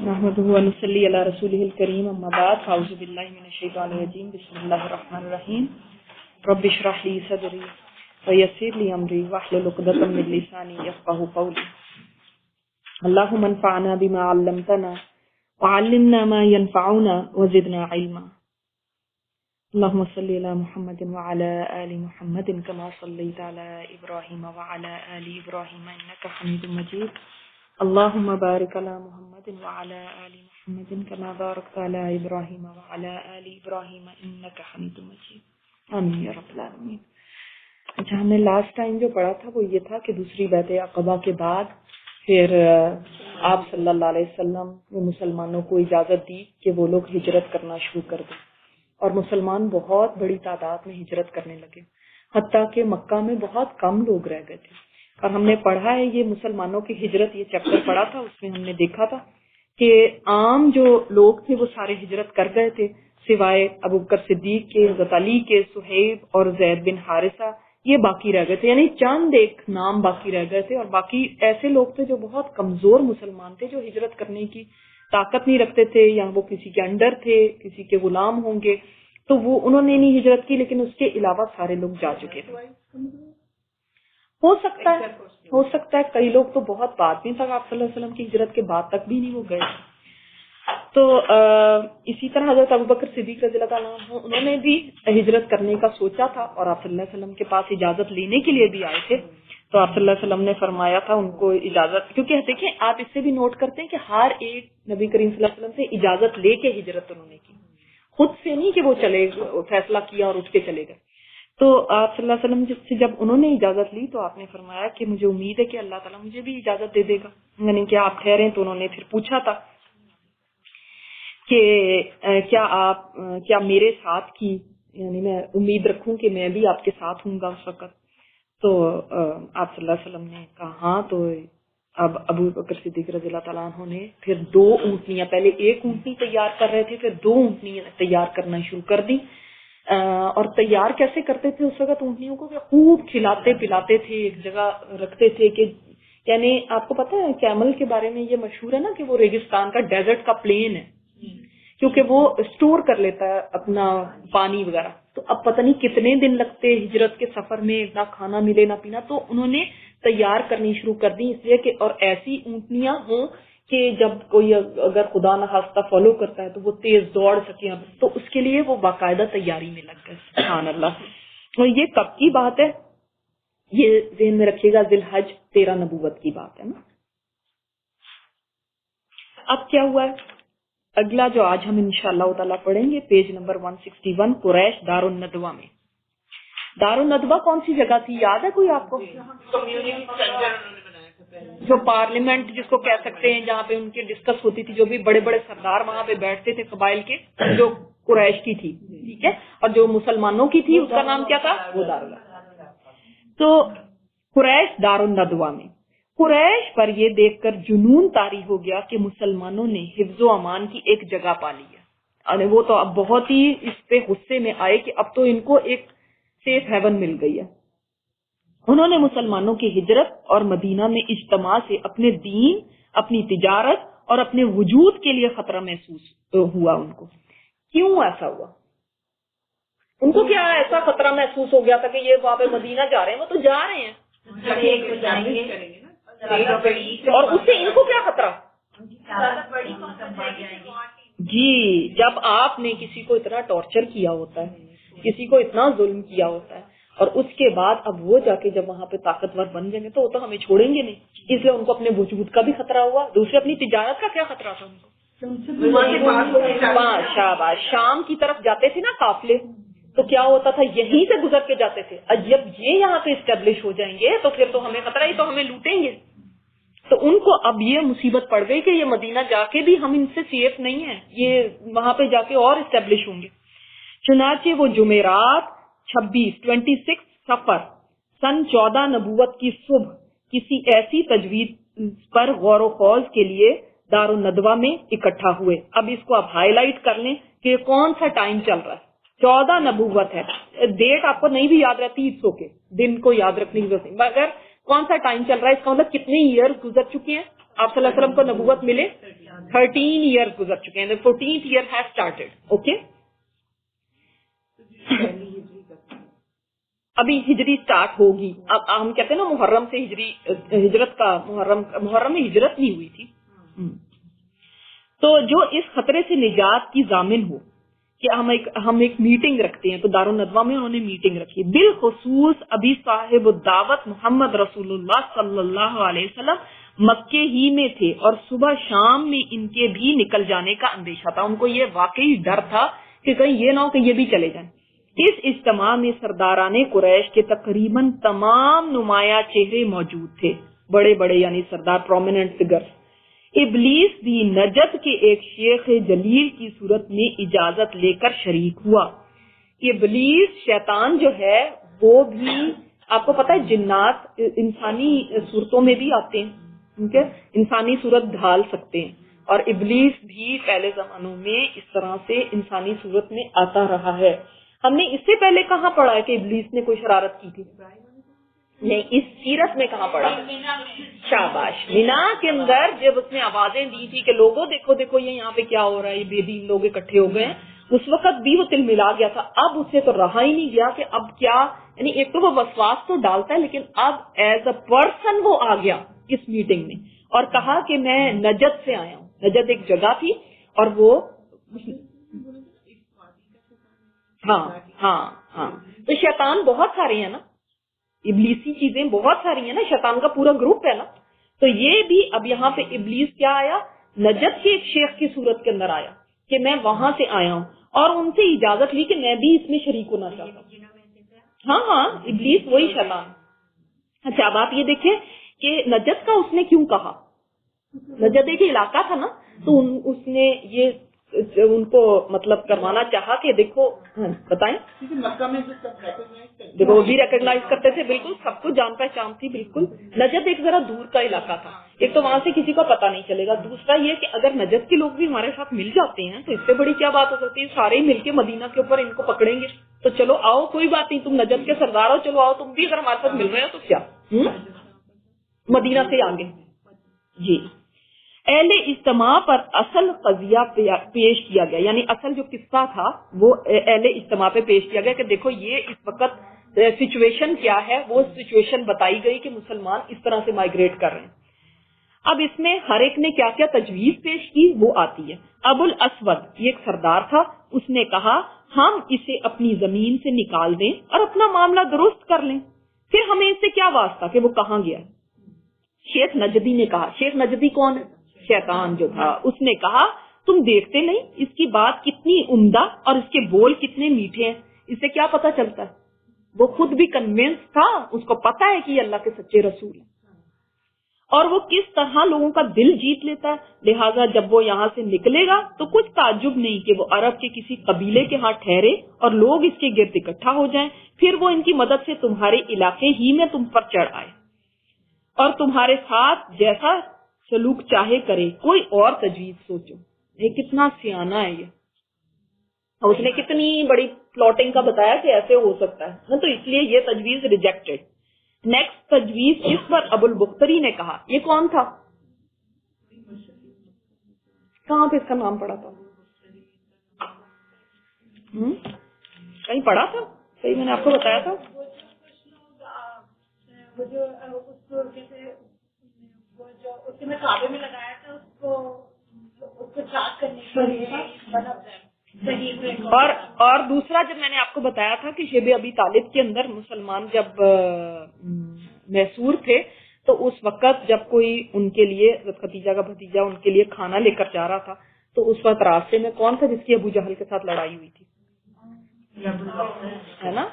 نحمدہ و نصلی علی رسولہ الکریم اما بعد اعوذ باللہ من الشیطان الرجیم بسم اللہ الرحمن الرحیم رب اشرح لی صدری ویسر لی امری واحلل عقدۃ من لسانی یفقهوا قولی اللهم انفعنا بما علمتنا وعلمنا ما ينفعنا وزدنا علما اللهم صل على محمد وعلى آل محمد كما صليت على إبراهيم وعلى آل إبراهيم إنك حميد مجيد اللهم بارك على محمد وعلى آل محمد كما باركت على إبراهيم وعلى آل إبراهيم إنك حميد مجيد آمین یا رب العالمین۔ اچھا، ہم نے لاسٹ ٹائم جو پڑھا تھا وہ یہ تھا کہ دوسری بیعت عقبہ کے بعد پھر آپ صلی اللہ علیہ وسلم نے مسلمانوں کو اجازت دی کہ وہ لوگ ہجرت کرنا شروع کر دیں، اور مسلمان بہت بڑی تعداد میں ہجرت کرنے لگے، حتیٰ کہ مکہ میں بہت کم لوگ رہ گئے تھے۔ اور ہم نے پڑھا ہے یہ مسلمانوں کی ہجرت، یہ چیپٹر پڑھا تھا، اس میں ہم نے دیکھا تھا کہ عام جو لوگ تھے وہ سارے ہجرت کر گئے تھے سوائے ابوبکر صدیق کے، حضرت علی کے، صہیب اور زید بن حارثہ، یہ باقی رہ گئے تھے، یعنی چند ایک نام باقی رہ گئے تھے، اور باقی ایسے لوگ تھے جو بہت کمزور مسلمان تھے، جو ہجرت کرنے کی طاقت نہیں رکھتے تھے، یا وہ کسی کے انڈر تھے، کسی کے غلام ہوں گے، تو وہ انہوں نے نہیں ہجرت کی، لیکن اس کے علاوہ سارے لوگ جا چکے تھے۔ ہو سکتا ہے کئی لوگ تو بہت بعد میں تک آپ صلی اللہ علیہ وسلم کی ہجرت کے بعد تک بھی نہیں وہ گئے۔ تو اسی طرح حضرت ابوبکر صدیق رضی اللہ تعالیٰ عنہ انہوں نے بھی ہجرت کرنے کا سوچا تھا، اور آپ صلی اللہ علیہ وسلم کے پاس اجازت لینے کے لیے بھی آئے تھے، تو آپ صلی اللہ علیہ وسلم نے فرمایا تھا ان کو اجازت، کیونکہ دیکھیں آپ اس سے بھی نوٹ کرتے ہیں کہ ہر ایک نبی کریم صلی اللہ علیہ وسلم سے اجازت لے کے ہجرت انہوں نے کی، خود سے نہیں کہ وہ چلے فیصلہ کیا اور اٹھ کے چلے گئے۔ تو آپ صلی اللہ علیہ وسلم سے جب انہوں نے اجازت لی تو آپ نے فرمایا کہ مجھے امید ہے کہ اللہ تعالیٰ مجھے بھی اجازت دے دے گا، یعنی کہ آپ ٹھہریں۔ تو انہوں نے پھر پوچھا تھا کہ کیا میرے ساتھ کی، یعنی میں امید رکھوں کہ میں بھی آپ کے ساتھ ہوں گا اس وقت؟ تو آپ صلی اللہ علیہ وسلم نے کہا ہاں۔ تو اب ابو بکر صدیق رضی اللہ تعالیٰ عنہ نے پھر 2 اونٹنیاں، پہلے 1 اونٹنی تیار کر رہے تھے، پھر 2 اونٹنیاں تیار کرنا شروع کر دی۔ اور تیار کیسے کرتے تھے اس وقت اونٹنیوں کو؟ کہ خوب کھلاتے پلاتے تھے، ایک جگہ رکھتے تھے، کہ یعنی آپ کو پتا ہے کیمل کے بارے میں یہ مشہور ہے نا کہ وہ ریگستان کا ڈیزرٹ کا پلین ہے، کیونکہ وہ اسٹور کر لیتا ہے اپنا پانی وغیرہ۔ تو اب پتہ نہیں کتنے دن لگتے ہجرت کے سفر میں، نہ کھانا ملے نہ پینا، تو انہوں نے تیار کرنی شروع کر دی، اس لیے کہ اور ایسی اونٹنیاں ہوں کہ جب کوئی اگر خدا نخواستہ فالو کرتا ہے تو وہ تیز دوڑ سکے، تو اس کے لیے وہ باقاعدہ تیاری میں لگ گئے۔ سبحان اللہ۔ اور یہ کب کی بات ہے؟ یہ ذہن میں رکھیے گا، ذی الحج 13 نبوت کی بات ہے نا۔ اب کیا ہوا ہے؟ اگلا جو آج ہم انشاءاللہ تعالیٰ پڑھیں گے، پیج نمبر 161، قریش دار الندوہ میں۔ دار الندوہ کون سی جگہ تھی، یاد ہے کوئی آپ کو؟ جو پارلیمنٹ جس کو کہہ سکتے ہیں، جہاں پہ ان کی ڈسکس ہوتی تھی، جو بھی بڑے بڑے سردار وہاں پہ بیٹھتے تھے قبائل کے، جو قریش کی تھی، ٹھیک ہے، اور جو مسلمانوں کی تھی اس کا نام کیا تھا؟ وہ دار الندوہ۔ تو قریش دار الندوہ میں، قریش پر یہ دیکھ کر جنون طاری ہو گیا کہ مسلمانوں نے حفظ و امان کی ایک جگہ پا لی ہے، اور وہ تو اب بہت ہی اس پہ غصے میں آئے کہ اب تو ان کو ایک سیف ہیون مل گئی ہے۔ انہوں نے مسلمانوں کی ہجرت اور مدینہ میں اجتماع سے اپنے دین، اپنی تجارت اور اپنے وجود کے لیے خطرہ محسوس ہوا۔ ان کو کیوں ایسا ہوا؟ ان کو کیا ایسا خطرہ محسوس ہو گیا تھا کہ یہ وہاں پہ مدینہ جا رہے ہیں؟ وہ تو جا رہے ہیں، اور اس سے ان کو کیا خطرہ؟ جی، جب آپ نے کسی کو اتنا ٹارچر کیا ہوتا ہے، کسی کو اتنا ظلم کیا ہوتا ہے، اور اس کے بعد اب وہ جا کے جب وہاں پہ طاقتور بن جائیں گے تو وہ تو ہمیں چھوڑیں گے نہیں، اس لیے ان کو اپنے وجود کا بھی خطرہ ہوا۔ دوسرے اپنی تجارت کا کیا خطرہ تھا ان کو؟ شاباش، شام کی طرف جاتے تھے نا قافلے، تو کیا ہوتا تھا؟ یہیں سے گزر کے جاتے تھے، جب یہ یہاں پہ اسٹیبلش ہو جائیں گے تو پھر تو ہمیں خطرہ ہی، تو ہمیں لوٹیں گے۔ تو ان کو اب یہ مصیبت پڑ گئی کہ یہ مدینہ جا کے بھی ہم ان سے سیف نہیں ہیں، یہ وہاں پہ جا کے اور اسٹیبلش ہوں گے۔ چنانچہ وہ جمعرات 26 صفر سن 14 نبوت کی صبح کسی ایسی تجویز پر غور و خوض کے لیے دار الندوہ میں اکٹھا ہوئے۔ اب اس کو آپ ہائی لائٹ کر لیں کہ کون سا ٹائم چل رہا ہے۔ 14 نبوت ہے، ڈیٹ آپ کو نہیں بھی یاد رہتی، اس کے دن کو یاد رکھنے کی ضرورت نہیں، مگر کون سا ٹائم چل رہا ہے، اس کا مطلب کتنے ایئر گزر چکے ہیں؟ آپ صلی اللہ علیہ وسلم کو نبوت ملے 13 ایئر گزر چکے ہیں. 14th year has started. Okay, ابھی ہجری سٹارٹ ہوگی. اب ہم کہتے ہیں نا محرم سے ہجرت کا محرم میں ہجرت نہیں ہوئی تھی. تو جو اس خطرے سے نجات کی ضامن ہو کہ ہم ایک میٹنگ رکھتے ہیں, تو دارالندوہ میں انہوں نے میٹنگ رکھی بالخصوص ابھی صاحب الدعوت محمد رسول اللہ صلی اللہ علیہ وسلم مکے ہی میں تھے, اور صبح شام میں ان کے بھی نکل جانے کا اندیشہ تھا. ان کو یہ واقعی ڈر تھا کہ کہیں یہ نہ ہو کہ یہ بھی چلے جائیں. اس اجتماع میں سرداران قریش کے تقریباً تمام نمایاں چہرے موجود تھے, بڑے بڑے یعنی سردار, پرومیننٹ فگرز. ابلیس بھی نجد کے ایک شیخ جلیل کی صورت میں اجازت لے کر شریک ہوا. ابلیس شیطان جو ہے وہ بھی آپ کو پتا ہے جنات انسانی صورتوں میں بھی آتے ہیں, ٹھیک ہے, انسانی صورت ڈھال سکتے ہیں, اور ابلیس بھی پہلے زمانوں میں اس طرح سے انسانی صورت میں آتا رہا ہے. ہم نے اس سے پہلے کہاں پڑھا ہے کہ ابلیس نے کوئی شرارت کی تھی؟ نہیں, اس سیرت میں کہاں پڑھا؟ شاباش, مینا کے اندر جب اس نے آوازیں دی تھی کہ لوگوں دیکھو دیکھو یہ یہاں پہ کیا ہو رہا ہے, یہ بے دین لوگ اکٹھے ہو گئے ہیں, اس وقت بھی وہ تل ملا گیا تھا. اب اسے تو رہا ہی نہیں گیا کہ اب کیا, یعنی ایک تو وہ وسواس تو ڈالتا ہے, لیکن اب ایز اے پرسن وہ آ گیا اس میٹنگ میں اور کہا کہ میں نجد سے آیا ہوں. نجد ایک جگہ تھی اور وہ ہاں تو شیطان بہت سارے ہیں نا, ابلیسی چیزیں بہت ساری ہیں نا, شیطان کا پورا گروپ ہے نا. تو یہ بھی اب یہاں پہ ابلیس کیا آیا, نجد کے ایک شیخ کی صورت کے اندر آیا کہ میں وہاں سے آیا ہوں, اور ان سے اجازت لی کہ میں بھی اس میں شریک ہونا چاہتا ہوں. ہاں ابلیس وہی شیطان. اچھا اب آپ یہ دیکھیں کہ نجد کا اس نے کیوں کہا, نجد ایک علاقہ تھا نا, تو اس نے یہ ان کو مطلب کروانا چاہا کہ دیکھو بتائیں, دیکھو وہ بھی ریکگنائز کرتے تھے, بالکل سب کو جان پہچان تھی بالکل. نجد ایک ذرا دور کا علاقہ تھا, ایک تو وہاں سے کسی کو پتا نہیں چلے گا, دوسرا یہ کہ اگر نجد کے لوگ بھی ہمارے ساتھ مل جاتے ہیں تو اس سے بڑی کیا بات ہو سکتی ہے, سارے ہی مل کے مدینہ کے اوپر ان کو پکڑیں گے. تو چلو آؤ, کوئی بات نہیں, تم نجد کے سردار ہو, چلو آؤ تم بھی اگر ہمارے ساتھ مل رہے ہو تو کیا, مدینہ سے آگے. جی, اہل اجتماع پر اصل قضیہ پیش کیا گیا, یعنی اصل جو قصہ تھا وہ اہل اجتماع پہ پیش کیا گیا کہ دیکھو یہ اس وقت سچویشن کیا ہے. وہ سچویشن بتائی گئی کہ مسلمان اس طرح سے مائگریٹ کر رہے ہیں. اب اس میں ہر ایک نے کیا کیا تجویز پیش کی وہ آتی ہے. ابو الاسود یہ ایک سردار تھا, اس نے کہا ہم اسے اپنی زمین سے نکال دیں اور اپنا معاملہ درست کر لیں, پھر ہمیں اس سے کیا واسطہ کہ وہ کہاں گیا. شیخ نجدی نے کہا, شیخ نجدی کون ہے؟ شیطان جو تھا. اس نے کہا تم دیکھتے نہیں اس کی بات کتنی عمدہ اور اس کے بول کتنے میٹھے ہیں, اس سے کیا پتا چلتا ہے. وہ خود بھی کنوینس تھا, اس کو پتا ہے کہ یہ اللہ کے سچے رسول ہیں, اور وہ کس طرح لوگوں کا دل جیت لیتا ہے. لہٰذا جب وہ یہاں سے نکلے گا تو کچھ تعجب نہیں کہ وہ عرب کے کسی قبیلے کے ہاں ٹھہرے اور لوگ اس کے گرد اکٹھا ہو جائیں, پھر وہ ان کی مدد سے تمہارے علاقے ہی میں تم پر چڑھ آئے اور تمہارے ساتھ جیسا سلوک چاہے کرے. کوئی اور تجویز سوچو, یہ کتنا سیانا ہے یہ, اس نے کتنی بڑی پلاٹنگ کا بتایا کہ ایسے ہو سکتا ہے, تو اس لیے یہ تجویز ریجیکٹڈ. نیکسٹ تجویز اس پر ابو البختری نے کہا. یہ کون تھا, کہاں پہ اس کا نام پڑا تھا, کہیں پڑھا تھا صحیح, میں نے آپ کو بتایا تھا. میں کعبے میں لگایا تھا اس کو چارج کرنے اور دوسرا جب میں نے آپ کو بتایا تھا کہ شیب ابی طالب کے اندر مسلمان جب محصور تھے تو اس وقت جب کوئی ان کے لیے ختیجہ کا بھتیجا ان کے لیے کھانا لے کر جا رہا تھا تو اس وقت راستے میں کون تھا جس کی ابو جہل کے ساتھ لڑائی ہوئی تھی, ہے نا.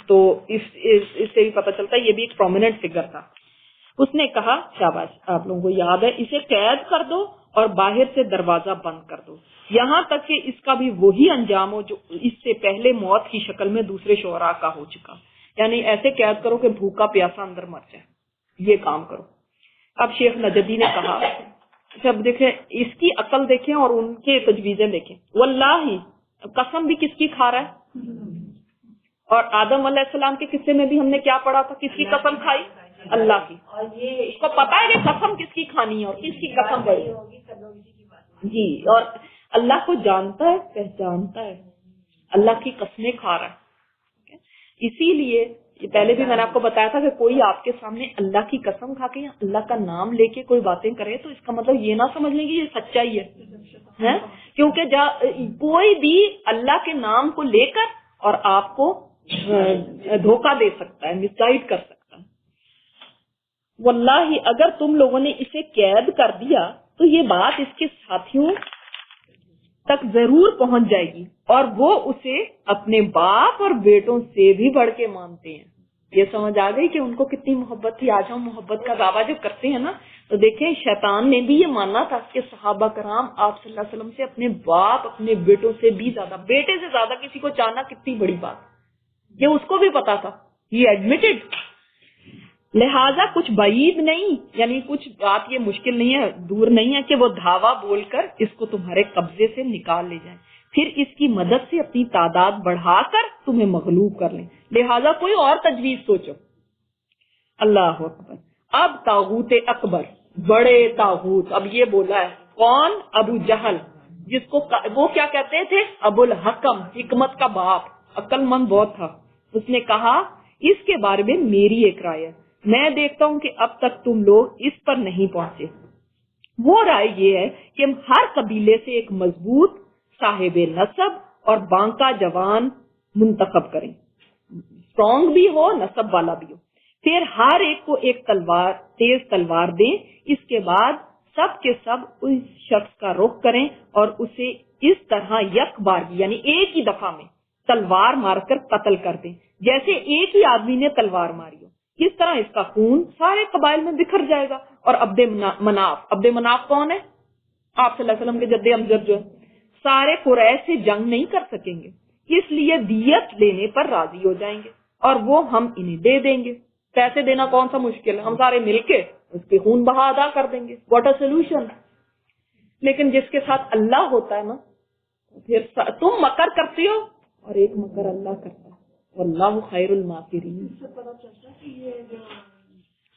تو اس سے بھی پتہ چلتا ہے یہ بھی ایک پرومیننٹ فگر تھا. اس نے کہا شاباش, آپ لوگوں کو یاد ہے, اسے قید کر دو اور باہر سے دروازہ بند کر دو یہاں تک کہ اس کا بھی وہی انجام ہو جو اس سے پہلے موت کی شکل میں دوسرے شعراء کا ہو چکا. یعنی ایسے قید کرو کہ بھوکا پیاسا اندر مر جائے, یہ کام کرو. اب شیخ نجدی نے کہا, جب دیکھیں اس کی عقل دیکھیں اور ان کے تجویزیں دیکھیں, واللہ قسم بھی کس کی کھا رہا ہے. اور آدم علیہ السلام کے قصے میں بھی ہم نے کیا پڑھا تھا, کس کی قسم کھائی, اللہ کی. اور یہ اس کو پتا ہے کہ قسم کس کی کھانی ہے اور کس کی قسم بڑی ہوگی جی. اور اللہ کو جانتا ہے, پہچانتا ہے, اللہ کی قسمیں کھا رہا ہے. اسی لیے یہ پہلے بھی میں نے آپ کو بتایا تھا کہ کوئی آپ کے سامنے اللہ کی قسم کھا کے یا اللہ کا نام لے کے کوئی باتیں کرے تو اس کا مطلب یہ نہ سمجھ لیں کہ یہ سچائی ہے, کیونکہ کوئی بھی اللہ کے نام کو لے کر اور آپ کو دھوکہ دے سکتا ہے, مس گائیڈ کر سکتا ہے. واللہ اگر تم لوگوں نے اسے قید کر دیا تو یہ بات اس کے ساتھیوں تک ضرور پہنچ جائے گی اور وہ اسے اپنے باپ اور بیٹوں سے بھی بڑھ کے مانتے ہیں. یہ سمجھ آ گئی کہ ان کو کتنی محبت تھی. آج ہم محبت کا دعویٰ جب کرتے ہیں نا تو دیکھیں شیطان نے بھی یہ ماننا تھا کہ صحابہ کرام آپ صلی اللہ علیہ وسلم سے اپنے باپ اپنے بیٹوں سے بھی زیادہ, بیٹے سے زیادہ کسی کو چاہنا کتنی بڑی بات, یہ اس کو بھی پتا تھا, یہ ایڈمیٹڈ. لہذا کچھ بعید نہیں, یعنی کچھ بات یہ مشکل نہیں ہے, دور نہیں ہے کہ وہ دھاوا بول کر اس کو تمہارے قبضے سے نکال لے جائیں, پھر اس کی مدد سے اپنی تعداد بڑھا کر تمہیں مغلوب کر لیں. لہذا کوئی اور تجویز سوچو. اللہ اکبر. اب طاغوت اکبر, بڑے طاغوت, اب یہ بولا ہے کون؟ ابو جہل, جس کو وہ کیا کہتے تھے؟ ابو الحکم, حکمت کا باپ, عقل مند بہت تھا. اس نے کہا اس کے بارے میں میری ایک رائے ہے, میں دیکھتا ہوں کہ اب تک تم لوگ اس پر نہیں پہنچے. وہ رائے یہ ہے کہ ہم ہر قبیلے سے ایک مضبوط صاحب نسب اور بانکا جوان منتخب کریں, اسٹرانگ بھی ہو نسب والا بھی ہو. پھر ہر ایک کو ایک تلوار, تیز تلوار دیں. اس کے بعد سب کے سب اس شخص کا رخ کریں اور اسے اس طرح یک بار یعنی ایک ہی دفعہ میں تلوار مار کر قتل کر دیں جیسے ایک ہی آدمی نے تلوار ماری ہو. اس طرح اس کا خون سارے قبائل میں بکھر جائے گا. اور عبد مناف کون ہے؟ آپ صلی اللہ علیہ وسلم کے جد امجد جو ہے, سارے قریش سے جنگ نہیں کر سکیں گے, اس لیے دیت لینے پر راضی ہو جائیں گے اور وہ ہم انہیں دے دیں گے. پیسے دینا کون سا مشکل ہے, ہم سارے مل کے اس کے خون بہا ادا کر دیں گے. What a solution. لیکن جس کے ساتھ اللہ ہوتا ہے نا, پھر تم مکر کرتی ہو اور ایک مکر اللہ کرتا ہے. واللہ خیر الماکرین. اس سے پتہ چلتا ہے کہ یہ جو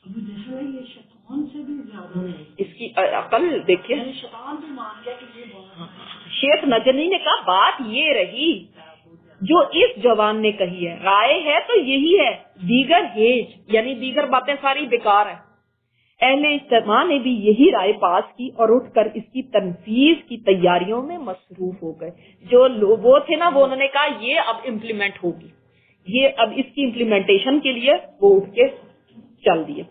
ابو جہل ہے یہ شیطان سے بھی زیادہ ہے, اس کی عقل دیکھیے. شیطان بھی مان گیا کہ یہ بات. شیخ نجنی نے کہا بات یہ رہی جو اس جوان نے کہی ہے, رائے ہے تو یہی ہے, دیگر ہیج یعنی دیگر باتیں ساری بیکار ہیں. اہل اجتماع نے بھی یہی رائے پاس کی اور اٹھ کر اس کی تنفیذ کی تیاریوں میں مصروف ہو گئے. جو وہ تھے نا وہ انہوں نے کہا یہ اب امپلیمنٹ ہوگی, یہ اب اس کی امپلیمنٹیشن کے لیے وہ اٹھ کے چل دیے.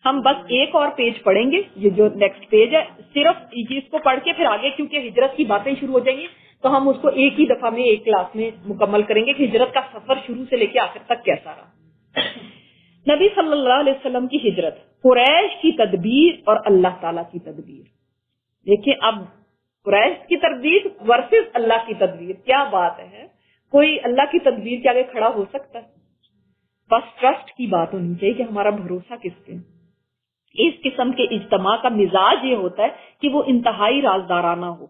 ہم بس ایک اور پیج پڑھیں گے, یہ جو نیکسٹ پیج ہے, صرف اس کو پڑھ کے پھر آگے کیونکہ ہجرت کی باتیں شروع ہو جائیں گی تو ہم اس کو ایک ہی دفعہ میں ایک کلاس میں مکمل کریں گے کہ ہجرت کا سفر شروع سے لے کے آخر تک کیسا رہا. نبی صلی اللہ علیہ وسلم کی ہجرت, قریش کی تدبیر اور اللہ تعالیٰ کی تدبیر. دیکھیں اب قریش کی تدبیر ورسز اللہ کی تدبیر, کیا بات ہے. کوئی اللہ کی تدبیر کے آگے کھڑا ہو سکتا ہے؟ بس ٹرسٹ کی بات ہونی چاہیے کہ ہمارا بھروسہ کس پہ. اس قسم کے اجتماع کا مزاج یہ ہوتا ہے کہ وہ انتہائی رازدارانہ ہو,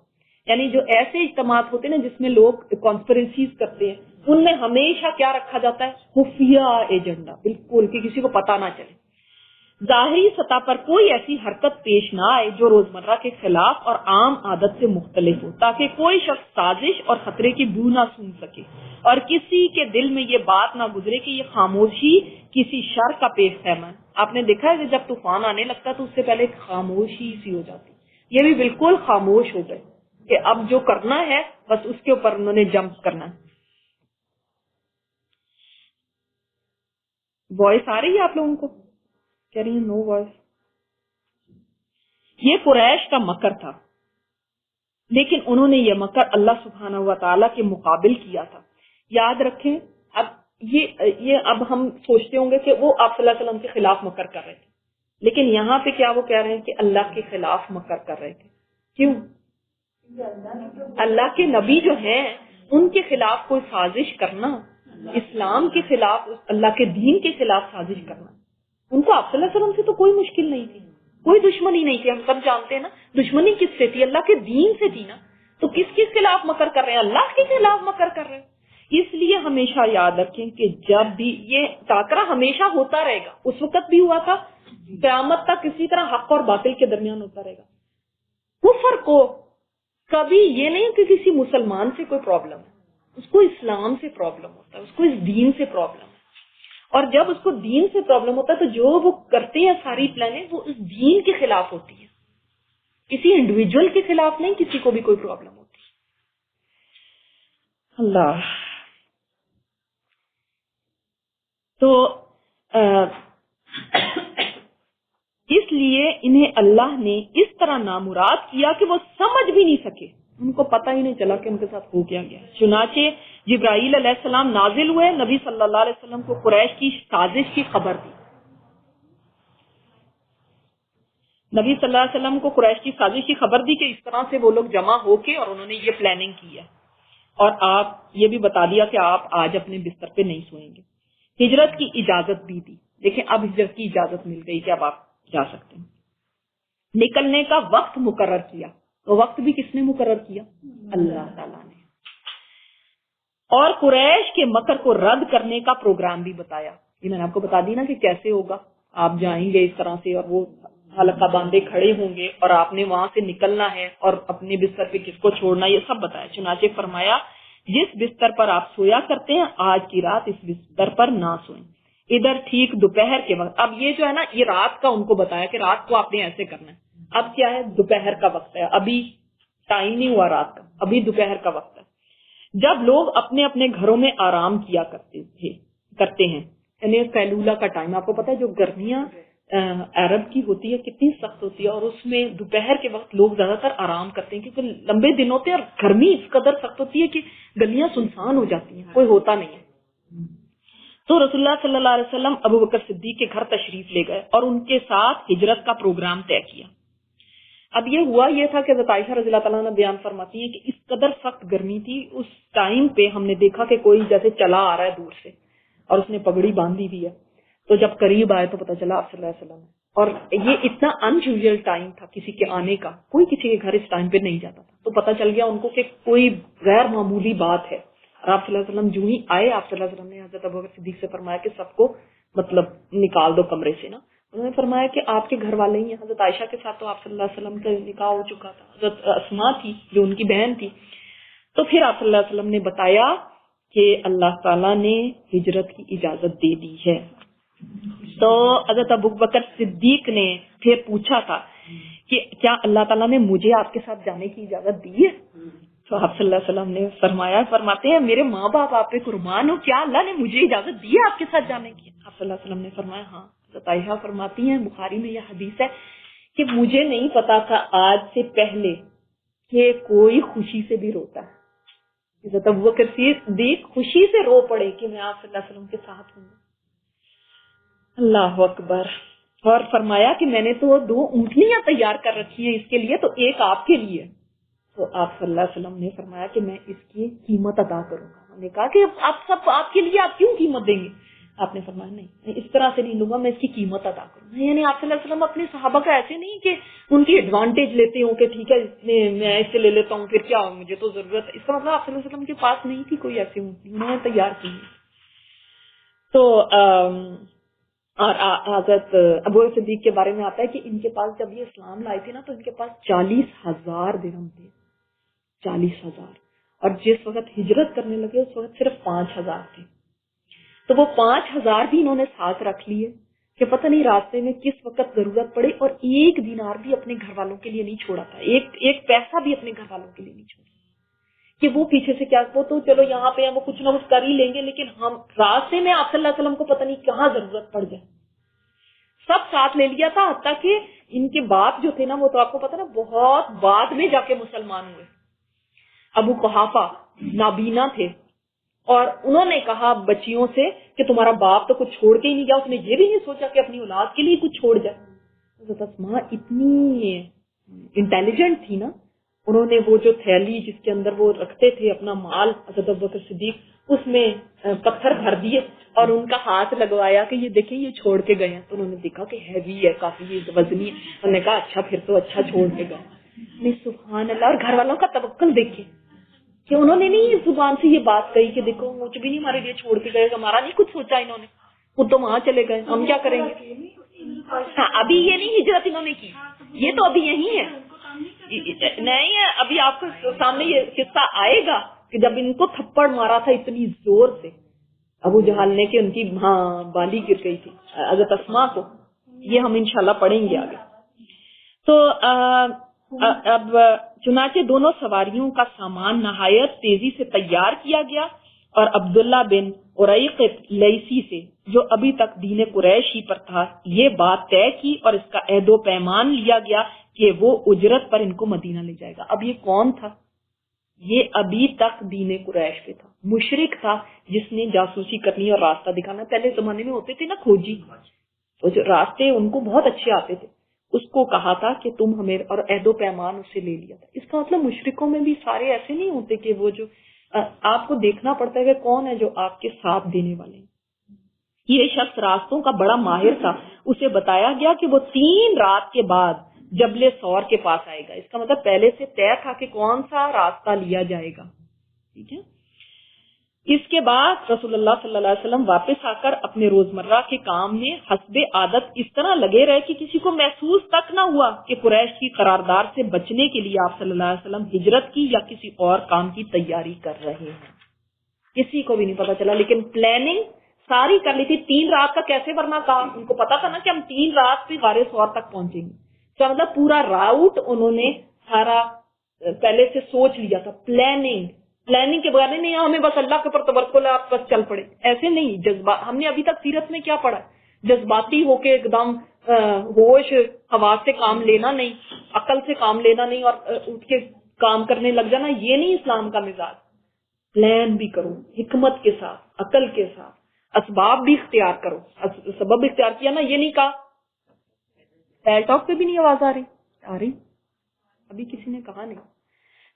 یعنی جو ایسے اجتماعات ہوتے ہیں نا جس میں لوگ کانفرنسز کرتے ہیں ان میں ہمیشہ کیا رکھا جاتا ہے؟ خفیہ ایجنڈا, بالکل کہ کسی کو پتا نہ چلے. ظاہری سطح پر کوئی ایسی حرکت پیش نہ آئے جو روزمرہ کے خلاف اور عام عادت سے مختلف ہو, تاکہ کوئی شخص سازش اور خطرے کی بو نہ سن سکے اور کسی کے دل میں یہ بات نہ گزرے کہ یہ خاموشی کسی شر کا پیش خیمہ ہے. آپ نے دیکھا ہے کہ جب طوفان آنے لگتا ہے تو اس سے پہلے خاموشی سی ہو جاتی. یہ بھی بالکل خاموش ہو گئے کہ اب جو کرنا ہے بس اس کے اوپر انہوں نے جمپ کرنا ہے. وائس آ رہی ہے آپ لوگوں کو؟ کہہ رہی ہیں نو وائس. یہ قریش کا مکر تھا, لیکن انہوں نے یہ مکر اللہ سبحانہ و تعالیٰ کے مقابل کیا تھا. یاد رکھیں اب یہ اب ہم سوچتے ہوں گے کہ وہ آپ صلی اللہ علیہ وسلم کے خلاف مکر کر رہے تھے, لیکن یہاں پہ کیا وہ کہہ رہے ہیں کہ اللہ کے خلاف مکر کر رہے تھے. کیوں؟ اللہ کے نبی جو ہیں ان کے خلاف کوئی سازش کرنا, اسلام کے خلاف, اللہ کے دین کے خلاف سازش کرنا, ان کو آپ صلی اللہ علیہ وسلم سے تو کوئی مشکل نہیں تھی, کوئی دشمنی نہیں تھی. ہم سب جانتے ہیں نا دشمنی کس سے تھی؟ اللہ کے دین سے تھی نا. تو کس کس خلاف مکر کر رہے ہیں؟ اللہ کے خلاف مکر کر رہے ہیں. اس لیے ہمیشہ یاد رکھیں کہ جب بھی یہ ٹاکرا ہمیشہ ہوتا رہے گا, اس وقت بھی ہوا تھا قیامت تک اسی طرح حق اور باطل کے درمیان ہوتا رہے گا. کفر کو کبھی یہ نہیں کہ کسی مسلمان سے کوئی پرابلم ہے, اس کو اسلام سے پرابلم ہوتا ہے, اس کو اس دین سے پرابلم ہے. اور جب اس کو دین سے پرابلم ہوتا ہے تو جو وہ کرتے ہیں ساری پلانیں وہ اس دین کے خلاف ہوتی ہے, کسی انڈیویجول کے خلاف نہیں, کسی کو بھی کوئی پرابلم ہوتی ہے. اللہ. تو اس لیے انہیں اللہ نے اس طرح نامراد کیا کہ وہ سمجھ بھی نہیں سکے, ان کو پتہ ہی نہیں چلا کہ ان کے ساتھ ہو کیا گیا. چنانچہ جبرائیل علیہ السلام نازل ہوئے, نبی صلی اللہ علیہ وسلم کو قریش کی سازش کی خبر دی. نبی صلی اللہ علیہ وسلم کو قریش کی سازش کی خبر دی کہ اس طرح سے وہ لوگ جمع ہو کے اور انہوں نے یہ پلاننگ کی ہے, اور آپ یہ بھی بتا دیا کہ آپ آج اپنے بستر پہ نہیں سوئیں گے. ہجرت کی اجازت بھی دی. دیکھیں اب ہجرت کی اجازت مل گئی کہ اب آپ جا سکتے ہیں. نکلنے کا وقت مقرر کیا, تو وقت بھی کس نے مقرر کیا؟ اللہ تعالیٰ نے. اور قریش کے مکر کو رد کرنے کا پروگرام بھی بتایا. یہ میں نے آپ کو بتا دی نا کہ کیسے ہوگا, آپ جائیں گے اس طرح سے اور وہ حلقہ باندھے کھڑے ہوں گے اور آپ نے وہاں سے نکلنا ہے اور اپنے بستر پہ کس کو چھوڑنا, یہ سب بتایا. چنانچہ فرمایا جس بستر پر آپ سویا کرتے ہیں آج کی رات اس بستر پر نہ سوئیں. ادھر ٹھیک دوپہر کے وقت, اب یہ جو ہے نا یہ رات کا ان کو بتایا کہ رات کو آپ نے ایسے کرنا ہے. اب کیا ہے, دوپہر کا وقت ہے, ابھی ٹائم نہیں ہوا رات کا, ابھی دوپہر کا وقت ہے, جب لوگ اپنے اپنے گھروں میں آرام کیا کرتے ہیں. یعنی قیلولہ کا ٹائم, آپ کو پتا ہے جو گرمیاں عرب کی ہوتی ہے کتنی سخت ہوتی ہے, اور اس میں دوپہر کے وقت لوگ زیادہ تر آرام کرتے ہیں کیونکہ لمبے دن ہوتے ہیں اور گرمی اس قدر سخت ہوتی ہے کہ گلیاں سنسان ہو جاتی ہیں, کوئی ہوتا نہیں ہے. تو رسول اللہ صلی اللہ علیہ وسلم ابو بکر صدیق کے گھر تشریف لے گئے اور ان کے ساتھ ہجرت کا پروگرام طے کیا. اب یہ ہوا یہ تھا کہ حضرت عائشہ رضی اللہ تعالیٰ نے بیان فرماتی ہیں کہ اس قدر سخت گرمی تھی, اس ٹائم پہ ہم نے دیکھا کہ کوئی جیسے چلا آ رہا ہے دور سے اور اس نے پگڑی باندھی بھی ہے, تو جب قریب آئے تو پتہ چلا آپ صلی اللہ علیہ وسلم ہے. اور یہ اتنا ان یوزل ٹائم تھا کسی کے آنے کا, کوئی کسی کے گھر اس ٹائم پہ نہیں جاتا تھا, تو پتہ چل گیا ان کو کہ کوئی غیر معمولی بات ہے. اور آپ صلی اللہ علیہ وسلم جو ہی آئے, آپ صلی اللہ علیہ وسلم نے حضرت ابوبکر صدیق سے فرمایا کہ سب کو مطلب نکال دو کمرے سے نا. انہوں نے فرمایا کہ آپ کے گھر والے ہی ہیں. حضرت عائشہ کے ساتھ تو آپ صلی اللہ علیہ وسلم کا نکاح ہو چکا تھا, حضرت اسماء تھی جو ان کی بہن تھی. تو پھر آپ صلی اللہ علیہ وسلم نے بتایا کہ اللہ تعالیٰ نے ہجرت کی اجازت دے دی ہے. تو حضرت ابوبکر صدیق نے پھر پوچھا تھا کہ کیا اللہ تعالیٰ نے مجھے آپ کے ساتھ جانے کی اجازت دی ہے؟ تو آپ صلی اللہ علیہ وسلم نے فرماتے ہیں میرے ماں باپ آپ پہ قربان ہو, کیا اللہ نے مجھے اجازت دی ہے آپ کے ساتھ جانے کی؟ آپ صلی اللہ علیہ وسلم نے فرمایا ہاں. حضرت عائشہ فرماتی ہیں, بخاری میں یہ حدیث ہے کہ مجھے نہیں پتا تھا آج سے پہلے کہ کوئی خوشی سے بھی روتا ہے. حضرت ابوبکر صدیق خوشی سے رو پڑے کہ میں آپ صلی اللہ علیہ وسلم کے ساتھ ہوں. اللہ اکبر. اور فرمایا کہ میں نے تو 2 اونٹنیاں تیار کر رکھی ہیں اس کے لیے, تو ایک آپ کے لیے. تو آپ صلی اللہ علیہ وسلم نے فرمایا کہ میں اس کی قیمت ادا کروں گا. انہوں نے کہا کہ آپ سب آپ کے لیے آپ کیوں قیمت دیں گے؟ آپ نے فرمایا نہیں, میں اس طرح سے نہیں لوں گا, میں اس کی قیمت ادا کروں گا. یعنی آپ صلی اللہ علیہ وسلم اپنے صحابہ کا ایسے نہیں کہ ان کی ایڈوانٹیج لیتے ہوں کہ ٹھیک ہے میں اس سے لے لیتا ہوں پھر کیا ہو مجھے تو ضرورت ہے. اس کا مطلب آپ صلی اللہ علیہ وسلم کے پاس نہیں تھی کوئی ایسی اونٹنی, انہوں نے تیار کی. تو اور حضرت ابو صدیق کے بارے میں آتا ہے کہ ان کے پاس جب یہ اسلام لائے تھے نا تو ان کے پاس 40,000 درہم تھے, 40,000. اور جس وقت ہجرت کرنے لگے اس وقت صرف 5,000 تھے. تو وہ 5,000 بھی انہوں نے ساتھ رکھ لیے کہ پتہ نہیں راستے میں کس وقت ضرورت پڑے, اور 1 دینار بھی اپنے گھر والوں کے لیے نہیں چھوڑا تھا, ایک پیسہ بھی اپنے گھر والوں کے لیے نہیں چھوڑا کہ وہ پیچھے سے کیا, وہ تو چلو یہاں پہ وہ کچھ نہ کچھ کر ہی لیں گے, لیکن ہم راستے میں آپ صلی اللہ علیہ وسلم کو پتہ نہیں کہاں ضرورت پڑ جائے. سب ساتھ لے لیا تھا, حتیٰ کہ ان کے باپ جو تھے نا وہ تو آپ کو پتا نا بہت بعد میں جا کے مسلمان ہوئے. ابو قحافہ نابینا تھے اور انہوں نے کہا بچیوں سے کہ تمہارا باپ تو کچھ چھوڑ کے ہی نہیں گیا, اس نے یہ بھی نہیں سوچا کہ اپنی اولاد کے لیے کچھ چھوڑ جائے. حضرت اسماء اتنی انٹیلیجنٹ تھی نا, انہوں نے وہ جو تھیلی جس کے اندر وہ رکھتے تھے اپنا مال حضرت ابوبکر صدیق, اس میں پتھر بھر دیے اور ان کا ہاتھ لگوایا کہ یہ دیکھیں یہ چھوڑ کے گئے ہیں. تو انہوں نے دیکھا کہ ہیوی ہے, کافی وزنی ہے. انہوں نے کہا اچھا پھر تو اچھا چھوڑ کے گئے. نہیں سبحان اللہ. اور گھر والوں کا توکل دیکھیں کہ انہوں نے نہیں اس زبان سے یہ بات کہی کہ دیکھو مجھ بھی نہیں ہمارے لیے چھوڑ کے گئے, ہمارا نہیں کچھ سوچا انہوں نے, وہ تو وہاں چلے گئے, ہم کیا کریں گے. ہاں ابھی یہ نہیں ہجرت انہوں نے کی، یہ تو ابھی یہی ہے نہیں ہے. ابھی آپ کو سامنے یہ قصہ آئے گا کہ جب ان کو تھپڑ مارا تھا اتنی زور سے ابو جہل نے کہ ان کی بالی گر گئی تھی حضرت اسماء کو، یہ ہم انشاءاللہ پڑھیں گے آگے. تو اب چنانچہ دونوں سواریوں کا سامان نہایت تیزی سے تیار کیا گیا اور عبداللہ بن اریق لیسی سے جو ابھی تک دین قریش ہی پر تھا یہ بات طے کی اور اس کا عہد و پیمان لیا گیا کہ وہ اجرت پر ان کو مدینہ لے جائے گا. اب یہ کون تھا؟ یہ ابھی تک دین قریش پہ تھا، مشرک تھا جس نے جاسوسی کرنی اور راستہ دکھانا. پہلے زمانے میں ہوتے تھے نا کھوجی، تو جو راستے ان کو بہت اچھے آتے تھے، اس کو کہا تھا کہ تم ہمیں، اور عہد و پیمان اسے لے لیا تھا. اس کا مطلب مشرکوں میں بھی سارے ایسے نہیں ہوتے کہ وہ جو آپ کو دیکھنا پڑتا ہے کہ کون ہے جو آپ کے ساتھ دینے والے ہیں. یہ شخص راستوں کا بڑا ماہر تھا. اسے بتایا گیا کہ وہ 3 رات کے بعد جبل سور کے پاس آئے گا. اس کا مطلب پہلے سے طے تھا کہ کون سا راستہ لیا جائے گا. ٹھیک ہے. اس کے بعد رسول اللہ صلی اللہ علیہ وسلم واپس آ کر اپنے روزمرہ کے کام میں حسب عادت اس طرح لگے رہے کہ کسی کو محسوس تک نہ ہوا کہ قریش کی قرارداد سے بچنے کے لیے آپ صلی اللہ علیہ وسلم ہجرت کی یا کسی اور کام کی تیاری کر رہے ہیں. کسی کو بھی نہیں پتا چلا، لیکن پلاننگ ساری کر لی تھی. 3 رات کا کیسے ورنہ کہا، ان کو پتا تھا نا کہ ہم 3 رات پہ غار ثور تک پہنچیں گے. تو مطلب پورا راؤٹ انہوں نے سارا پہلے سے سوچ لیا تھا. پلاننگ کے بغیر نہیں، ہمیں بس اللہ کے اوپر توکل ہے آپ بس چل پڑے، ایسے نہیں. جذبات ہم نے ابھی تک سیرت میں کیا پڑھا، جذباتی ہو کے ایک دم ہوش حواس سے کام لینا نہیں، عقل سے کام لینا نہیں اور اٹھ کے کام کرنے لگ جانا، یہ نہیں اسلام کا مزاج. پلان بھی کرو حکمت کے ساتھ، عقل کے ساتھ، اسباب بھی اختیار کرو. سبب اختیار کیا نا، یہ نہیں کہا پیل ٹاک پہ بھی نہیں آواز آ رہی ابھی کسی نے کہا نہیں.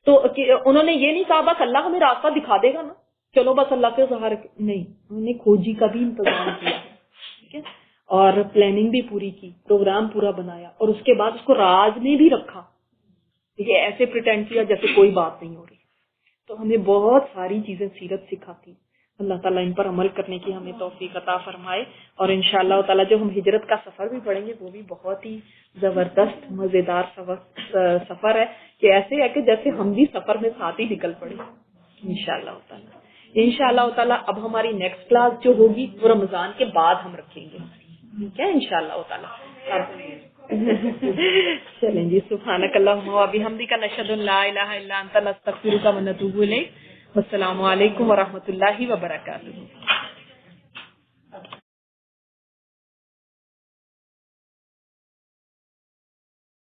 تو انہوں نے یہ نہیں کہا بس اللہ ہمیں راستہ دکھا دے گا نا چلو بس اللہ کے سہارے، نہیں، انہوں نے کھوجی کا بھی انتظام کیا. ٹھیک ہے. اور پلاننگ بھی پوری کی، پروگرام پورا بنایا اور اس کے بعد اس کو راز میں بھی رکھا. ٹھیک ہے. ایسے پریٹینڈ کیا جیسے کوئی بات نہیں ہو رہی. تو ہمیں بہت ساری چیزیں سیرت سکھاتی. اللہ تعالیٰ ان پر عمل کرنے کی ہمیں توفیق عطا فرمائے. اور انشاءاللہ تعالیٰ جو ہم ہجرت کا سفر بھی پڑھیں گے وہ بھی بہت ہی زبردست مزیدار سفر ہے، کہ ایسے ہے کہ جیسے ہم بھی سفر میں ساتھ ہی نکل پڑے انشاءاللہ تعالیٰ. انشاءاللہ تعالیٰ اب ہماری نیکسٹ کلاس جو ہوگی وہ رمضان کے بعد ہم رکھیں گے. ٹھیک ہے انشاءاللہ تعالیٰ. چلیں جی. سبحانک اللہم و بحمدک نشہد ان لا الہ الا انت نستغفرک و نتوب الیک. السلام علیکم ورحمۃ اللہ وبرکاتہ.